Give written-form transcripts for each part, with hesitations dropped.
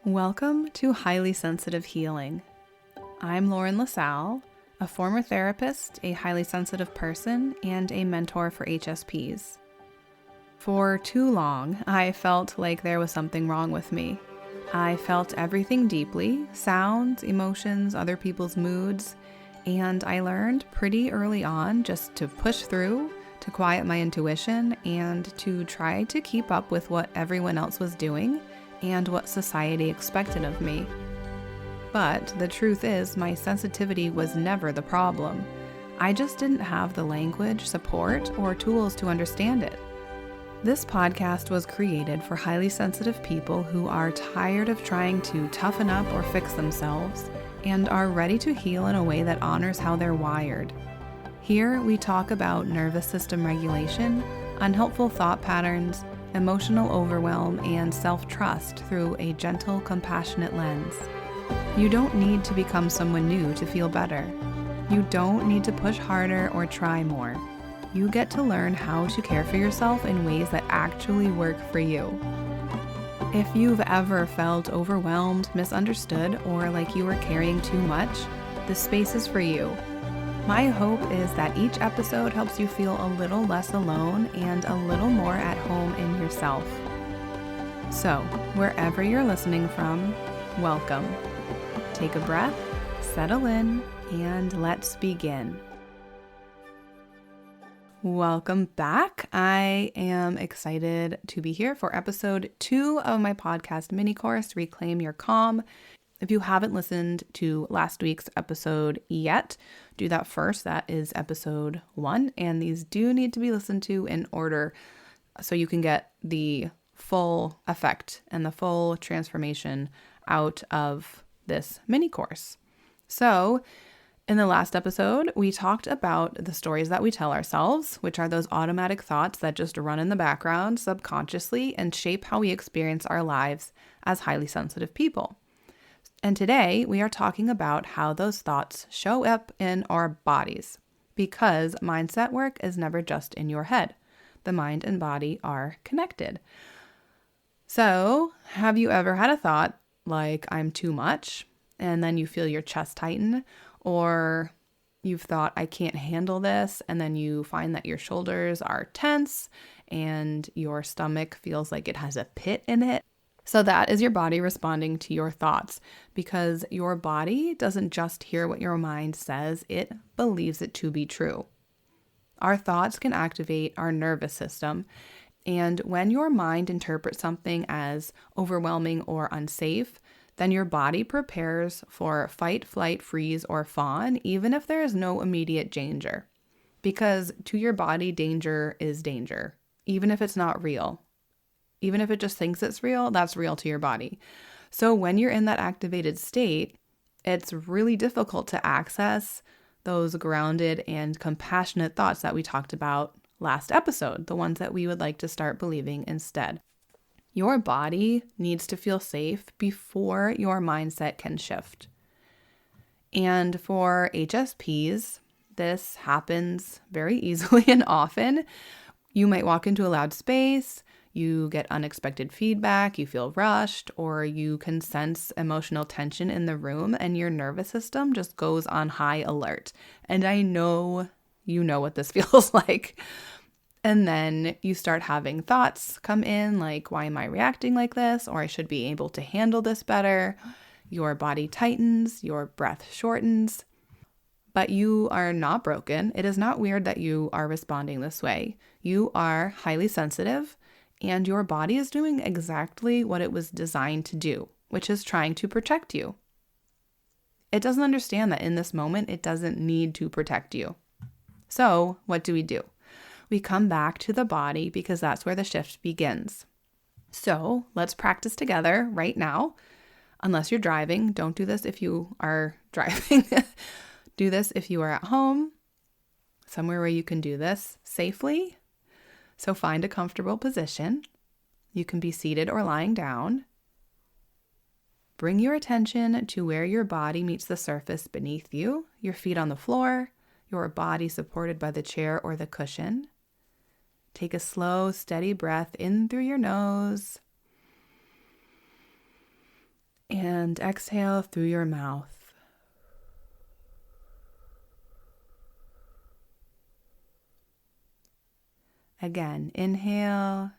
Welcome to Highly Sensitive Healing. I'm Lauren LaSalle, a former therapist, a highly sensitive person, and a mentor for HSPs. For too long, I felt like there was something wrong with me. I felt everything deeply, sounds, emotions, other people's moods, and I learned pretty early on just to push through, to quiet my intuition, and to try to keep up with what everyone else was doing and what society expected of me. But the truth is, my sensitivity was never the problem. I just didn't have the language, support, or tools to understand it. This podcast was created for highly sensitive people who are tired of trying to toughen up or fix themselves and are ready to heal in a way that honors how they're wired. Here, we talk about nervous system regulation, unhelpful thought patterns, emotional overwhelm, and self-trust through a gentle, compassionate lens. You don't need to become someone new to feel better. You don't need to push harder or try more. You get to learn how to care for yourself in ways that actually work for you. If you've ever felt overwhelmed, misunderstood, or like you were carrying too much, this space is for you. My hope is that each episode helps you feel a little less alone and a little more at home in yourself. So, wherever you're listening from, welcome. Take a breath, settle in, and let's begin. Welcome back. I am excited to be here for episode 2 of my podcast mini course, Reclaim Your Calm. If you haven't listened to last week's episode yet, do that first. That is episode 1, and these do need to be listened to in order so you can get the full effect and the full transformation out of this mini course. So, in the last episode, we talked about the stories that we tell ourselves, which are those automatic thoughts that just run in the background subconsciously and shape how we experience our lives as highly sensitive people. And today we are talking about how those thoughts show up in our bodies, because mindset work is never just in your head. The mind and body are connected. So, have you ever had a thought like, I'm too much, and then you feel your chest tighten? Or you've thought, I can't handle this, and then you find that your shoulders are tense and your stomach feels like it has a pit in it? So that is your body responding to your thoughts, because your body doesn't just hear what your mind says, it believes it to be true. Our thoughts can activate our nervous system, and when your mind interprets something as overwhelming or unsafe, then your body prepares for fight, flight, freeze, or fawn, even if there is no immediate danger. Because to your body, danger is danger, even if it's not real. Even if it just thinks it's real, that's real to your body. So when you're in that activated state, it's really difficult to access those grounded and compassionate thoughts that we talked about last episode, the ones that we would like to start believing instead. Your body needs to feel safe before your mindset can shift. And for HSPs, this happens very easily and often. You might walk into a loud space, you get unexpected feedback, you feel rushed, or you can sense emotional tension in the room and your nervous system just goes on high alert. And I know you know what this feels like. And then you start having thoughts come in like, why am I reacting like this? Or I should be able to handle this better. Your body tightens, your breath shortens. But you are not broken. It is not weird that you are responding this way. You are highly sensitive, and your body is doing exactly what it was designed to do, which is trying to protect you. It doesn't understand that in this moment, it doesn't need to protect you. So what do? We come back to the body because that's where the shift begins. So let's practice together right now. Unless you're driving, don't do this if you are driving. Do this if you are at home, somewhere where you can do this safely. So find a comfortable position. You can be seated or lying down. Bring your attention to where your body meets the surface beneath you, your feet on the floor, your body supported by the chair or the cushion. Take a slow, steady breath in through your nose And exhale through your mouth. Again, inhale.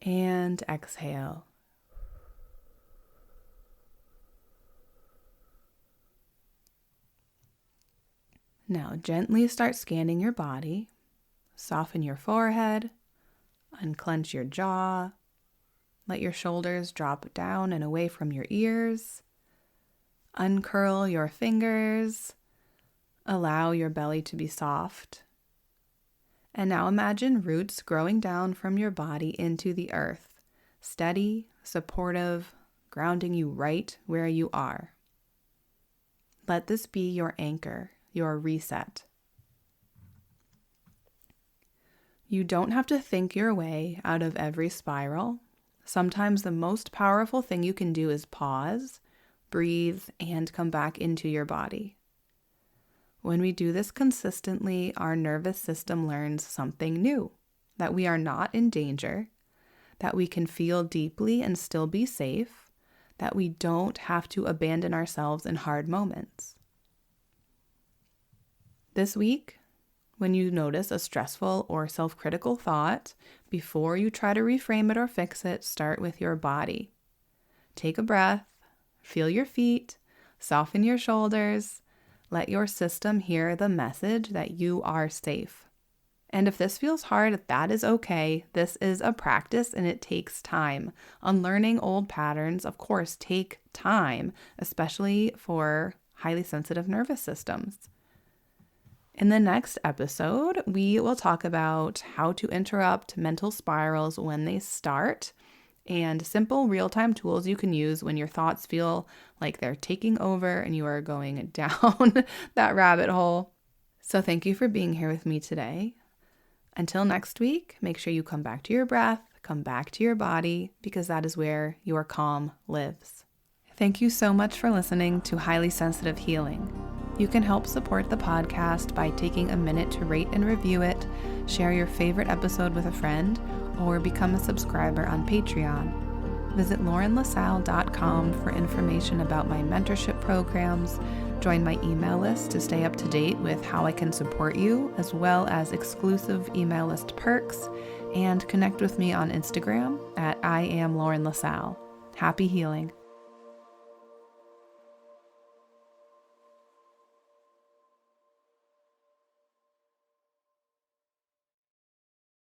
And exhale. Now gently start scanning your body. Soften your forehead. Unclench your jaw. Let your shoulders drop down and away from your ears. Uncurl your fingers. Allow your belly to be soft. And now imagine roots growing down from your body into the earth. Steady, supportive, grounding you right where you are. Let this be your anchor, your reset. You don't have to think your way out of every spiral. Sometimes the most powerful thing you can do is pause, breathe, and come back into your body. When we do this consistently, our nervous system learns something new, that we are not in danger, that we can feel deeply and still be safe, that we don't have to abandon ourselves in hard moments. This week, when you notice a stressful or self-critical thought, before you try to reframe it or fix it, start with your body. Take a breath, feel your feet, soften your shoulders. Let your system hear the message that you are safe. And if this feels hard, that is okay. This is a practice and it takes time. Unlearning old patterns, of course, take time, especially for highly sensitive nervous systems. In the next episode, we will talk about how to interrupt mental spirals when they start and simple real-time tools you can use when your thoughts feel like they're taking over and you are going down that rabbit hole. So thank you for being here with me today. Until next week, make sure you come back to your breath, come back to your body, because that is where your calm lives. Thank you so much for listening to Highly Sensitive Healing. You can help support the podcast by taking a minute to rate and review it, share your favorite episode with a friend, or become a subscriber on Patreon. Visit laurenlasalle.com for information about my mentorship programs, join my email list to stay up to date with how I can support you, as well as exclusive email list perks, and connect with me on Instagram at I am Lauren LaSalle. Happy healing.